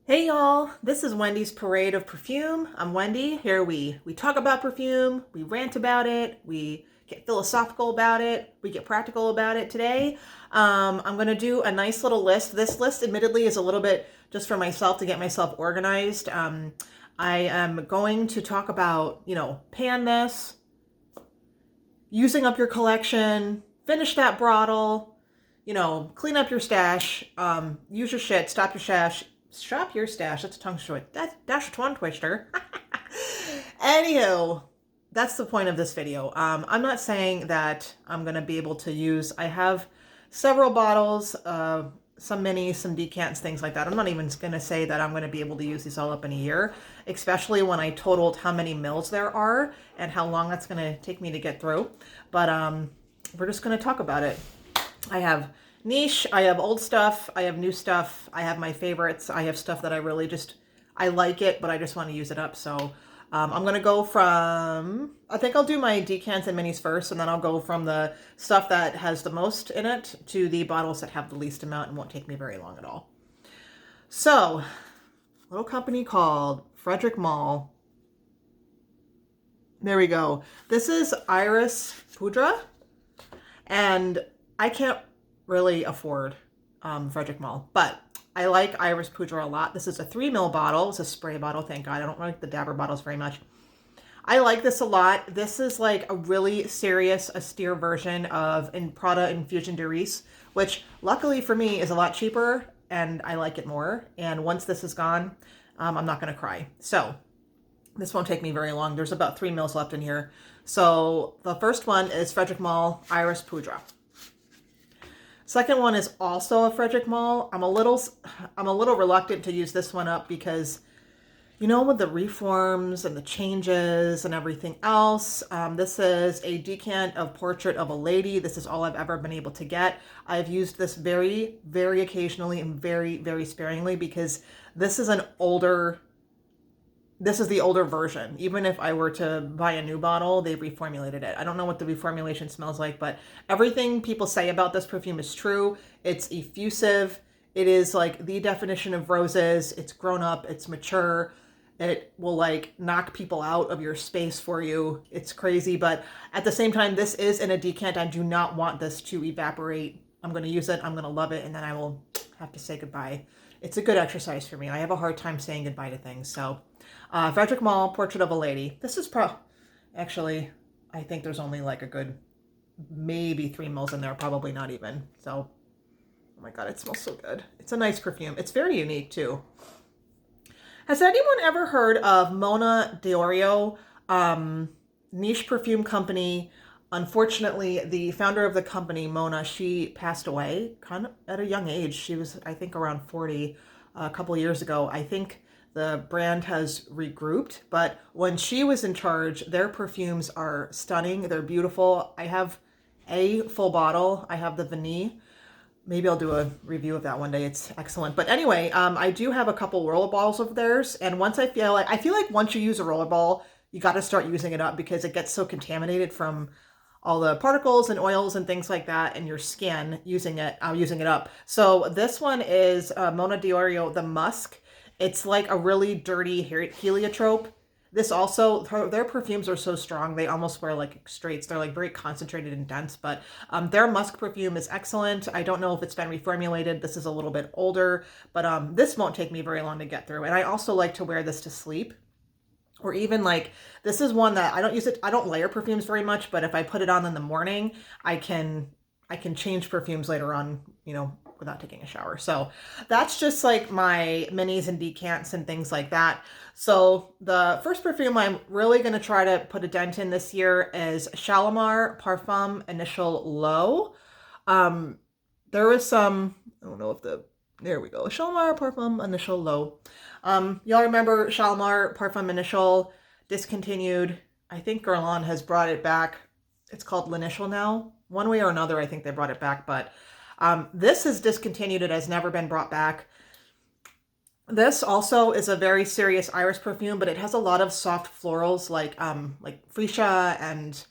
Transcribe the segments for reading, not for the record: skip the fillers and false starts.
Hey y'all, this is Wendy's Parade of Perfume. I'm Wendy. Here we talk about perfume, we rant about it, we get philosophical about it, we get practical about it today. I'm gonna do a nice little list. This list admittedly is a little bit just for myself to get myself organized. I am going to talk about, pan this, using up your collection, finish that bottle, clean up your stash, use your shit, stop your stash. That's a tongue twister. That's a tongue twister. Anywho, that's the point of this video. I'm not saying that I'm gonna be able to use. I have several bottles, some minis, some decants, things like that. I'm not even gonna say that I'm gonna be able to use these all up in a year, especially when I totaled how many mils there are and how long that's gonna take me to get through. But we're just gonna talk about it. I have niche, I have old stuff, I have new stuff, I have my favorites, I have stuff that I like it, but I just want to use it up. So I'm going to go from, I think I'll do my decants and minis first, and then I'll go from the stuff that has the most in it to the bottles that have the least amount and won't take me very long at all. So, a little company called Frederick Mall. There we go. This is Iris Poudre, and I can't really afford Frederick Mall, but I like Iris Poudre a lot. This is a 3 ml bottle. It's a spray bottle, thank God. I don't like the dabber bottles very much. I like this a lot. This is like a really serious, austere version of Prada Infusion de Riz, which luckily for me is a lot cheaper and I like it more. And once this is gone, I'm not going to cry. So this won't take me very long. There's about 3 mils left in here. So the first one is Frederick Mall Iris Poudre. Second one is also a Frederick Mall. I'm a little reluctant to use this one up because, with the reforms and the changes and everything else, this is a decant of Portrait of a Lady. This is all I've ever been able to get. I've used this very, very occasionally and very, very sparingly because this is the older version. Even if I were to buy a new bottle, they've reformulated it. I don't know what the reformulation smells like, but everything people say about this perfume is true. It's effusive. It is like the definition of roses. It's grown up. It's mature. It will like knock people out of your space for you. It's crazy, but at the same time, this is in a decant. I do not want this to evaporate. I'm going to use it. I'm going to love it. And then I will have to say goodbye. It's a good exercise for me. I have a hard time saying goodbye to things. So Frederick Mall, Portrait of a Lady. This is actually, I think there's only like a good maybe 3 mils in there, probably not even. So, oh my God, it smells so good. It's a nice perfume. It's very unique too. Has anyone ever heard of Mona Diorio, niche perfume company? Unfortunately, the founder of the company, Mona, she passed away kind of at a young age. She was, I think, around 40 a couple years ago. I think the brand has regrouped, but when she was in charge, their perfumes are stunning. They're beautiful. I have a full bottle. I have the Vanille. Maybe I'll do a review of that one day. It's excellent. But anyway, I do have a couple roller balls of theirs, and once I feel like once you use a roller ball, you got to start using it up because it gets so contaminated from all the particles and oils and things like that in your skin using it up. So this one is Mona Diorio the Musk. It's like a really dirty heliotrope. This also, their perfumes are so strong, they almost wear like straights. They're like very concentrated and dense, but their musk perfume is excellent. I don't know if it's been reformulated. This is a little bit older, but this won't take me very long to get through. And I also like to wear this to sleep. Or even like, this is one that I don't use it. I don't layer perfumes very much, but if I put it on in the morning, I can change perfumes later on, without taking a shower. So that's just like my minis and decants and things like that. So the first perfume I'm really going to try to put a dent in this year is Shalimar Parfum Initial Low. There was some, I don't know if there we go. Shalimar Parfum Initial Low. Y'all remember Shalimar Parfum Initial discontinued. I think Guerlain has brought it back. It's called L'Initial now. One way or another, I think they brought it back, but this is discontinued. It has never been brought back. This also is a very serious iris perfume, but it has a lot of soft florals like freesia and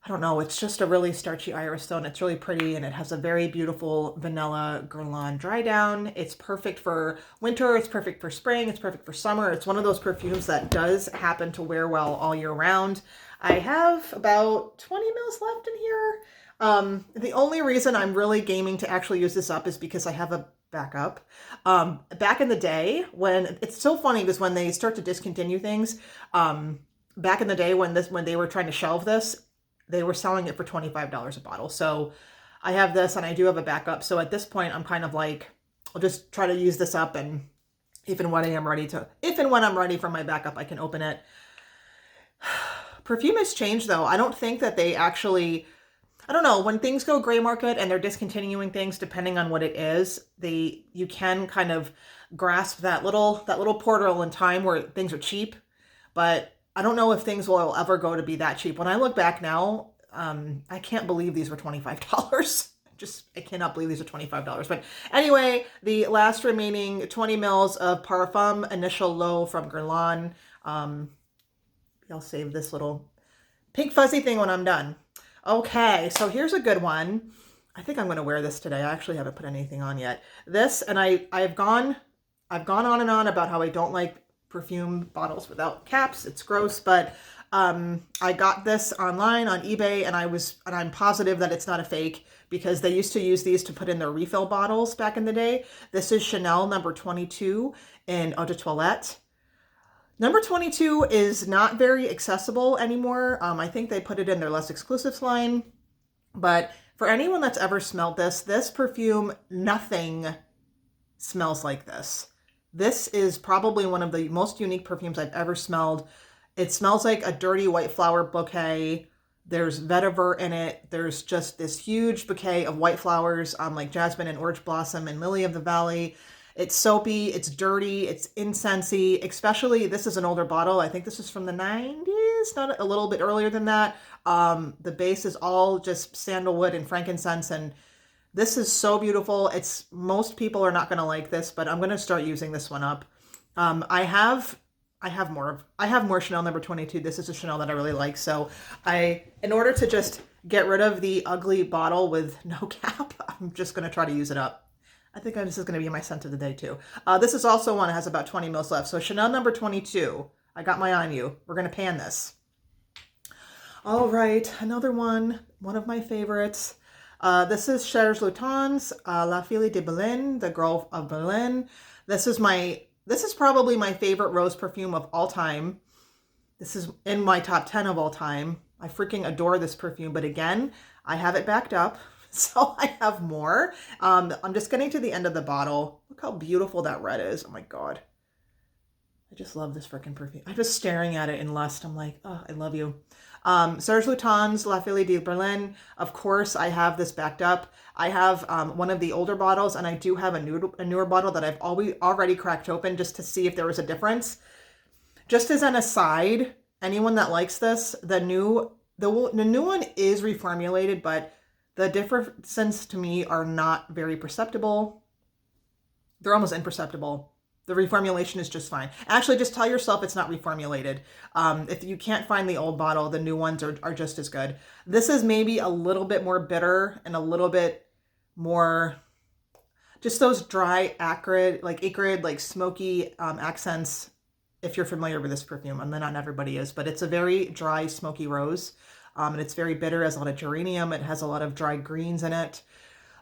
I don't know, it's just a really starchy iris stone. It's really pretty and it has a very beautiful vanilla Guerlain dry down. It's perfect for winter, it's perfect for spring, it's perfect for summer. It's one of those perfumes that does happen to wear well all year round. I have about 20 mils left in here. The only reason I'm really gaming to actually use this up is because I have a backup. Back in the day when, it's so funny because when they start to discontinue things, back in the day when they were trying to shelve this, they were selling it for $25 a bottle. So I have this and I do have a backup. So at this point, I'm kind of like, I'll just try to use this up, and if and when I'm ready for my backup, I can open it. Perfume has changed though. I don't think that they actually, I don't know, when things go gray market and they're discontinuing things, depending on what it is, you can kind of grasp that little portal in time where things are cheap. But I don't know if things will ever go to be that cheap. When I look back now, I can't believe these were $25. I cannot believe these are $25. But anyway, the last remaining 20 mils of Parfum Initial Low from Guerlain. I'll save this little pink fuzzy thing when I'm done. Okay, so here's a good one. I think I'm going to wear this today. I actually haven't put anything on yet. This, and I've gone on and on about how I don't like perfume bottles without caps. It's gross, but I got this online on eBay, and I'm positive that it's not a fake because they used to use these to put in their refill bottles back in the day. This is Chanel number 22 in Eau de Toilette. Number 22 is not very accessible anymore. I think they put it in their less exclusives line, but for anyone that's ever smelled this perfume, nothing smells like this. This is probably one of the most unique perfumes I've ever smelled. It smells like a dirty white flower bouquet. There's vetiver in it. There's just this huge bouquet of white flowers, like jasmine and orange blossom and lily of the valley. It's soapy, it's dirty, it's incensey, especially, this is an older bottle. I think this is from the 90s, not a little bit earlier than that. The base is all just sandalwood and frankincense, and this is so beautiful. Most people are not going to like this, but I'm going to start using this one up. I have more Chanel number 22. This is a Chanel that I really like. So in order to just get rid of the ugly bottle with no cap, I'm just going to try to use it up. I think this is going to be my scent of the day too. This is also one that has about 20 mils left. So Chanel number 22. I got my eye on you. We're going to pan this. All right, another one of my favorites. This is Cher Loutan's La Fille de Berlin, the Girl of Berlin. This is probably my favorite rose perfume of all time. This is in my top 10 of all time. I freaking adore this perfume, but again, I have it backed up, so I have more. I'm just getting to the end of the bottle. Look how beautiful that red is. Oh my God. I just love this freaking perfume. I'm just staring at it in lust. I'm like, oh, I love you. Serge Loutan's La Fille de Berlin. Of course, I have this backed up. I have one of the older bottles, and I do have a newer bottle that I've already cracked open just to see if there was a difference. Just as an aside, anyone that likes this, the new one is reformulated, but the differences to me are not very perceptible. They're almost imperceptible. The reformulation is just fine. Actually, just tell yourself it's not reformulated. If you can't find the old bottle, the new ones are just as good. This is maybe a little bit more bitter and a little bit more, just those dry, acrid, like smoky accents, if you're familiar with this perfume. And then not everybody is, but it's a very dry, smoky rose. And it's very bitter, it has a lot of geranium. It has a lot of dry greens in it.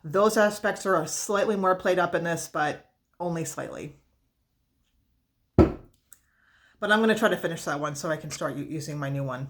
Those aspects are slightly more played up in this, but only slightly. But I'm going to try to finish that one so I can start using my new one.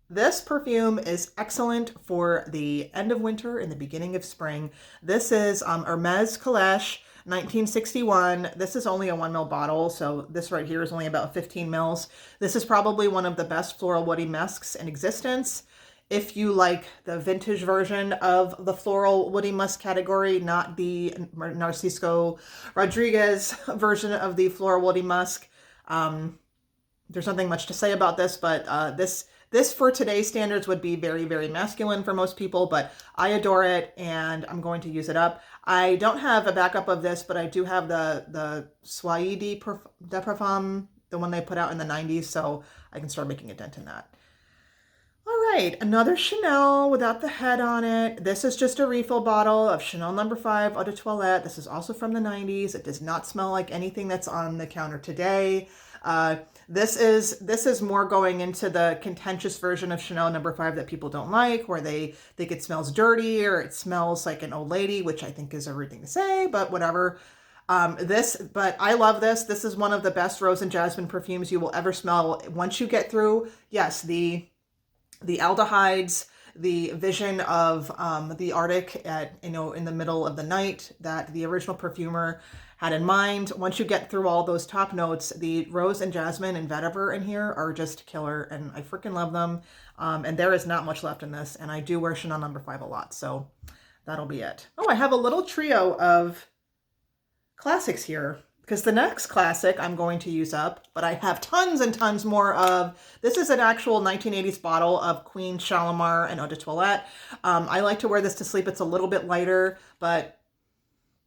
This perfume is excellent for the end of winter and the beginning of spring. This is Hermes Kalesh 1961. This is only a 1 ml bottle, so this right here is only about 15 mils. This is probably one of the best floral woody musks in existence. If you like the vintage version of the floral woody musk category, not the Narciso Rodriguez version of the floral woody musk, there's nothing much to say about this, but this for today's standards would be very, very masculine for most people, but I adore it and I'm going to use it up. I don't have a backup of this, but I do have the Soie de Parfum, the one they put out in the 90s, so I can start making a dent in that. right, another Chanel without the head on it. This is just a refill bottle of Chanel number 5 Eau de Toilette. This is also from the 90s. It does not smell like anything that's on the counter today. This is more going into the contentious version of Chanel number 5 that people don't like, where they think it smells dirty or it smells like an old lady, which I think is a rude thing to say, but whatever. But I love this. This is one of the best rose and jasmine perfumes you will ever smell. Once you get through, yes, the aldehydes, the vision of the Arctic at, in the middle of the night that the original perfumer had in mind. Once you get through all those top notes, the rose and jasmine and vetiver in here are just killer, and I freaking love them. And there is not much left in this, and I do wear Chanel number 5 a lot, so that'll be it. Oh, I have a little trio of classics here, because the next classic I'm going to use up, but I have tons and tons more of. This is an actual 1980s bottle of Queen Shalimar and Eau de Toilette. I like to wear this to sleep. It's a little bit lighter, but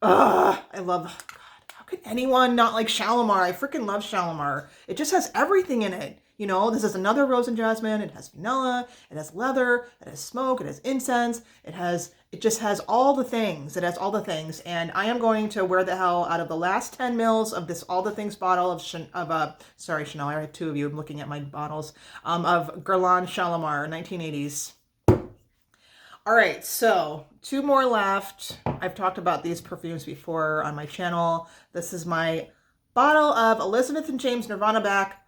I love, God, how could anyone not like Shalimar? I freaking love Shalimar. It just has everything in it. This is another rose and jasmine. It has vanilla, it has leather, it has smoke, it has incense, it just has all the things. It has all the things. And I am going to wear the hell out of the last 10 mils of this all the things bottle of sorry, Chanel, I have two of you. I'm looking at my bottles, of Guerlain Shalimar, 1980s. All right, so 2 more left. I've talked about these perfumes before on my channel. This is my bottle of Elizabeth and James Nirvana Back.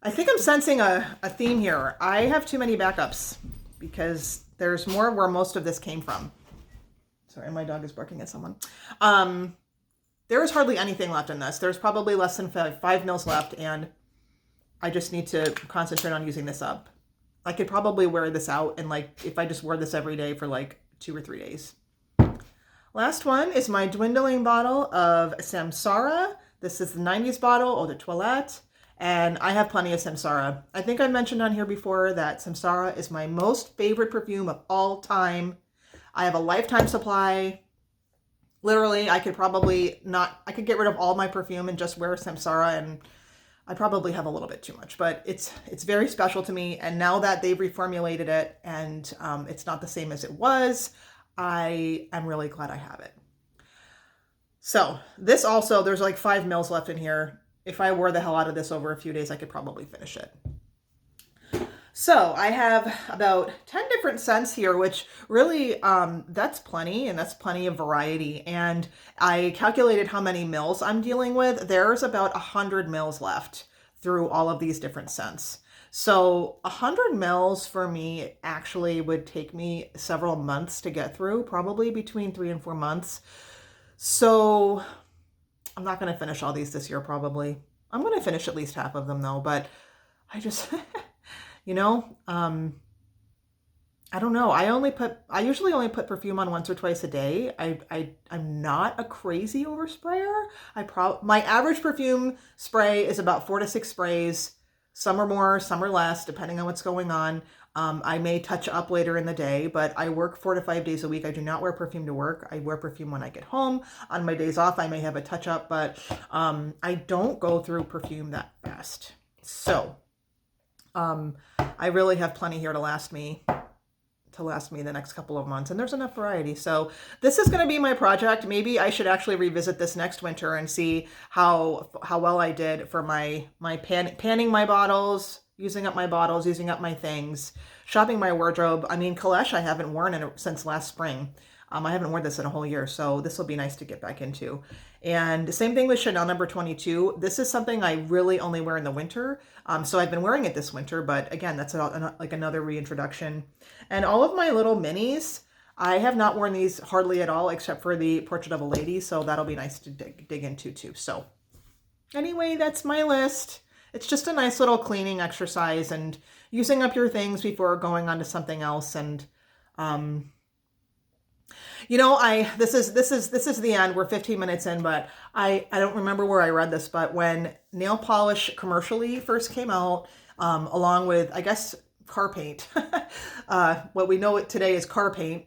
I think I'm sensing a theme here. I have too many backups because there's more where most of this came from. Sorry, my dog is barking at someone. There is hardly anything left in this. There's probably less than 5 mils left, and I just need to concentrate on using this up. I could probably wear this out, and if I just wore this every day for 2 or 3 days. Last one is my dwindling bottle of Samsara. This is the 90s bottle, Eau de Toilette. And I have plenty of Samsara. I think I mentioned on here before that Samsara is my most favorite perfume of all time. I have a lifetime supply. Literally, I could get rid of all my perfume and just wear Samsara, and I probably have a little bit too much, but it's very special to me. And now that they've reformulated it and it's not the same as it was, I am really glad I have it. So this also, there's 5 mils left in here. If I wore the hell out of this over a few days, I could probably finish it. So I have about 10 different scents here, which really, that's plenty, and that's plenty of variety. And I calculated how many mils I'm dealing with. There's about 100 mils left through all of these different scents. So 100 mils for me actually would take me several months to get through, probably between 3 and 4 months. So I'm not going to finish all these this year, probably. I'm going to finish at least half of them, though. But I just, I don't know. I usually only put perfume on once or twice a day. I'm not a crazy oversprayer. My average perfume spray is about 4 to 6 sprays. Some are more, some are less, depending on what's going on. I may touch up later in the day, but I work 4 to 5 days a week. I do not wear perfume to work. I wear perfume when I get home. On my days off, I may have a touch up, but I don't go through perfume that fast. So I really have plenty here to last me the next couple of months, and there's enough variety. So this is going to be my project. Maybe I should actually revisit this next winter and see how well I did for my panning my bottles, using up my bottles, using up my things, shopping my wardrobe. I mean, Kalesh I haven't worn since last spring. I haven't worn this in a whole year, so this will be nice to get back into. And the same thing with Chanel number 22. This is something I really only wear in the winter. So I've been wearing it this winter, but again, that's another reintroduction. And all of my little minis, I have not worn these hardly at all, except for the Portrait of a Lady. So that'll be nice to dig into too. So anyway, that's my list. It's just a nice little cleaning exercise and using up your things before going on to something else. And, this is the end. We're 15 minutes in, but I don't remember where I read this, but when nail polish commercially first came out, along with, I guess, car paint, what we know today is car paint,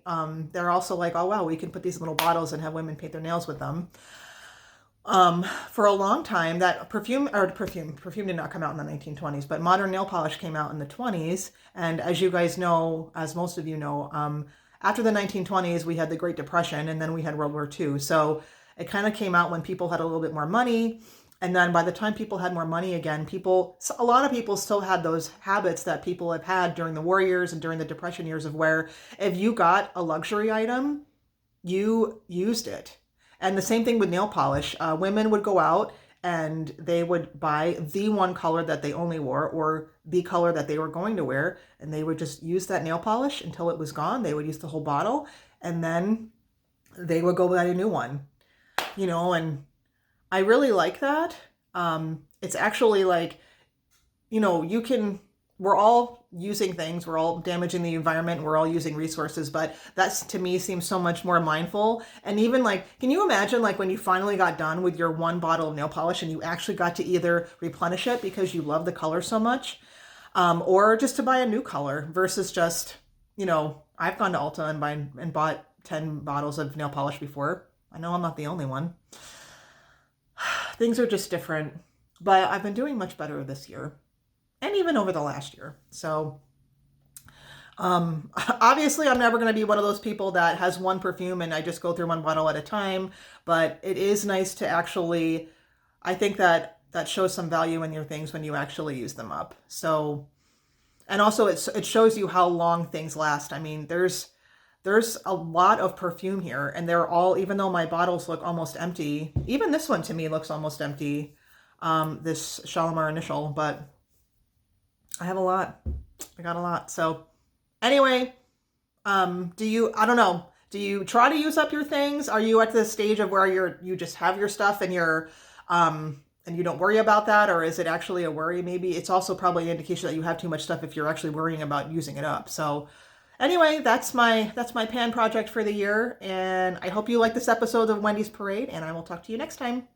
they're also like, oh, wow, we can put these little bottles and have women paint their nails with them. For a long time, that perfume did not come out in the 1920s, but modern nail polish came out in the 20s. And as you guys know, as most of you know, after the 1920s, we had the Great Depression, and then we had World War II. So it kind of came out when people had a little bit more money. And then by the time people had more money again, a lot of people still had those habits that people have had during the war years and during the Depression years of where if you got a luxury item, you used it. And the same thing with nail polish. Women would go out and they would buy the one color that they only wore or the color that they were going to wear. And they would just use that nail polish until it was gone. They would use the whole bottle and then they would go buy a new one, and I really like that. It's actually like, you can, we're all using things, we're all damaging the environment, we're all using resources, but that's to me seems so much more mindful. And even like, can you imagine like when you finally got done with your one bottle of nail polish and you actually got to either replenish it because you love the color so much, or just to buy a new color versus just, I've gone to Ulta and bought 10 bottles of nail polish before. I know I'm not the only one. Things are just different, but I've been doing much better this year and even over the last year. So, obviously, I'm never going to be one of those people that has one perfume and I just go through one bottle at a time, but it is nice to actually, I think that shows some value in your things when you actually use them up. So, and also it shows you how long things last. I mean, there's a lot of perfume here and they're all, even though my bottles look almost empty, even this one to me looks almost empty, this Shalimar Initial, but I have a lot. I got a lot. So anyway, I don't know, do you try to use up your things? Are you at the stage of where you just have your stuff and and you don't worry about that? Or is it actually a worry? Maybe it's also probably an indication that you have too much stuff if you're actually worrying about using it up. So anyway, that's my pan project for the year. And I hope you like this episode of Wendy's Parade and I will talk to you next time.